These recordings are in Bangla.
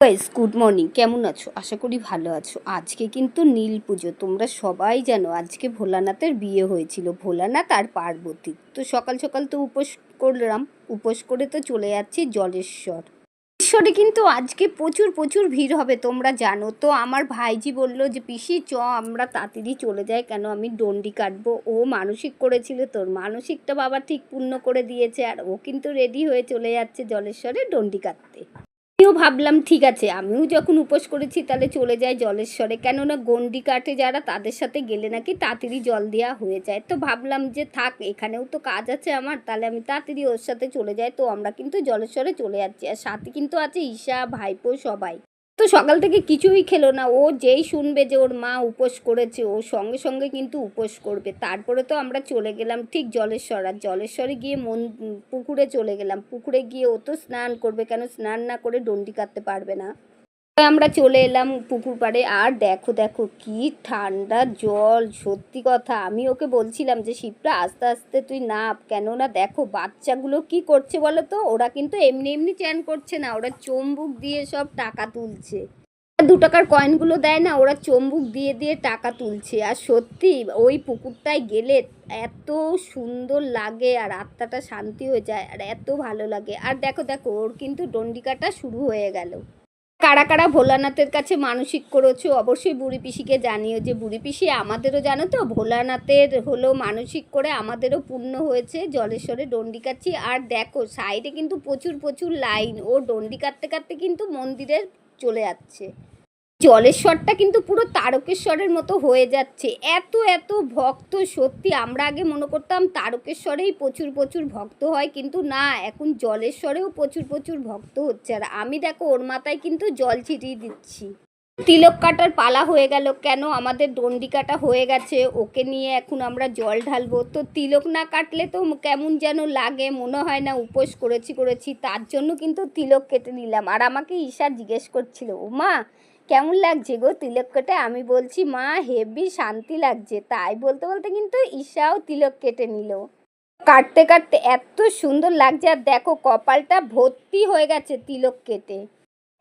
গাইস গুড মর্নিং, কেমন আছো? আশা করি ভালো আছো। আজকে কিন্তু নীল পুজো, তোমরা সবাই জানো আজকে ভোলানাথের বিয়ে হয়েছিল, ভোলানাথ আর পার্বতী। তো সকাল সকাল তো উপোস করলাম, উপোস করে তো চলে যাচ্ছি জলেশ্বর। ঈশ্বরে কিন্তু আজকে প্রচুর প্রচুর ভিড় হবে, তোমরা জানো তো। আমার ভাইজি বললো যে পিসি চ আমরা তাড়াতাড়ি চলে যাই, কেন আমি ডন্ডি কাটবো। ও মানসিক করেছিল, তোর মানসিকটা বাবা ঠিক পূর্ণ করে দিয়েছে, আর ও কিন্তু রেডি হয়ে চলে যাচ্ছে জলেশ্বরে ডন্ডি কাটতে। আমিও ভাবলাম ঠিক আছে, আমিও যখন উপোস করেছি তাহলে চলে যায় জলেশ্বরে, কেননা গন্ডি কাটে যারা তাদের সাথে গেলে নাকি তাড়াতাড়ি জল দেওয়া হয়ে যায়। তো ভাবলাম যে থাক, এখানেও তো কাজ আছে আমার, তাহলে আমি তাড়াতাড়ি ওর সাথে চলে যাই। তো আমরা কিন্তু জলেশ্বরে চলে যাচ্ছি, আর সাথে কিন্তু আছে ঈশা, ভাইপো, সবাই। তো সকাল থেকে কিছুই খেলো না, ও যেই শুনবে যে ওর মা উপোস করেছে ও সঙ্গে সঙ্গে কিন্তু উপোস করবে। তারপরে তো আমরা চলে গেলাম ঠিক জলেশ্বর, আর জলেশ্বরে গিয়ে পুকুরে চলে গেলাম। পুকুরে গিয়ে ও তো স্নান করবে, কেন স্নান না করে ডন্ডি কাটতে পারবে না। আমরা চলে এলাম পুকুর পাড়ে, আর দেখো দেখো কি ঠান্ডা জল। সত্যি কথা, আমি ওকে বলছিলাম যে শিবটা আস্তে আস্তে তুই নাপ, কেননা দেখো বাচ্চাগুলো কি করছে বলো তো। ওরা কিন্তু এমনি এমনি চ্যান করছে না, ওরা চুম্বুক দিয়ে সব টাকা তুলছে। 2 টাকার কয়েনগুলো দেয় না, ওরা চুম্বুক দিয়ে দিয়ে টাকা তুলছে। আর সত্যি ওই পুকুরটায় গেলে এত সুন্দর লাগে, আর আত্মাটা শান্তি হয়ে যায়, আর এত ভালো লাগে। আর দেখো দেখো ওর কিন্তু ডন্ডিকাটা শুরু হয়ে গেল। কারা কারা ভোলানাথের কাছে মানসিক করেছো অবশ্যই বুড়ি পিসিকে জানিও, যে বুড়ি পিসি আমাদেরও জানো তো ভোলানাথের হলো মানসিক করে আমাদেরও পূর্ণ হয়েছে। জলেশ্বরে ডন্ডি কাটছি, আর দেখো সাইডে কিন্তু প্রচুর প্রচুর লাইন। ও ডন্ডি কাটতে কাটতে কিন্তু মন্দিরে চলে যাচ্ছে। জলেশ্বরটা কিন্তু পুরো তারকেশ্বরের মতো হয়ে যাচ্ছে, এত এত ভক্ত। সত্যি আমরা আগে মনে করতাম তারকেশ্বরেই প্রচুর প্রচুর ভক্ত হয়, কিন্তু না, এখন জলেশ্বরেও প্রচুর প্রচুর ভক্ত হচ্ছে। আর আমি দেখো ওর মাথায় কিন্তু জল ছিটিয়ে দিচ্ছি। তিলক কাটার পালা হয়ে গেল, কেন আমাদের ডন্ডি কাটা হয়ে গেছে, ওকে নিয়ে এখন আমরা জল ঢালবো। তো তিলক না কাটলে তো কেমন যেন লাগে, মনে হয় না উপোস করেছি, তার জন্য কিন্তু তিলক কেটে নিলাম। আর আমাকে ঈশা জিজ্ঞেস করছিল, ও মা কেমন লাগছে গো তিলক কেটে? আমি বলছি মা হেভি শান্তি লাগছে। তাই বলতে বলতে কিন্তু ঈশাও তিলক কেটে নিল। কাটতে কাটতে এত সুন্দর লাগছে, আর দেখো কপালটা ভর্তি হয়ে গেছে তিলক কেটে।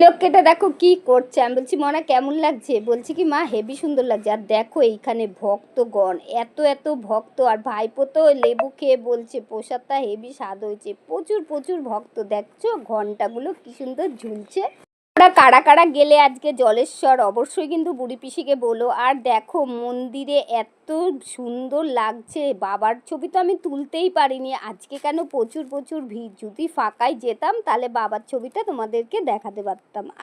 তিলক কেটে দেখো কি করছে। আমি বলছি মনা কেমন লাগছে? বলছি কি মা হেভি সুন্দর লাগছে। আর দেখো এইখানে ভক্তগণ এত এত ভক্ত, আর ভাইপো তো লেবু খেয়ে বলছে প্রসাদটা হেভি স্বাদ হয়েছে। প্রচুর প্রচুর ভক্ত, দেখছো ঘন্টাগুলো কি সুন্দর ঝুলছে। ওরা কারা কারা গেলে আজকে জলেশ্বর অবশ্যই কিন্তু বুড়ি পিসিকে বলো। আর দেখো মন্দিরে এত সুন্দর লাগছে, বাবার ছবি তো আমি তুলতেই পারিনি আজকে, কেন প্রচুর প্রচুর ভিড়। যদি ফাঁকায় যেতাম তাহলে বাবার ছবিটা তোমাদেরকে দেখাতে পারতাম।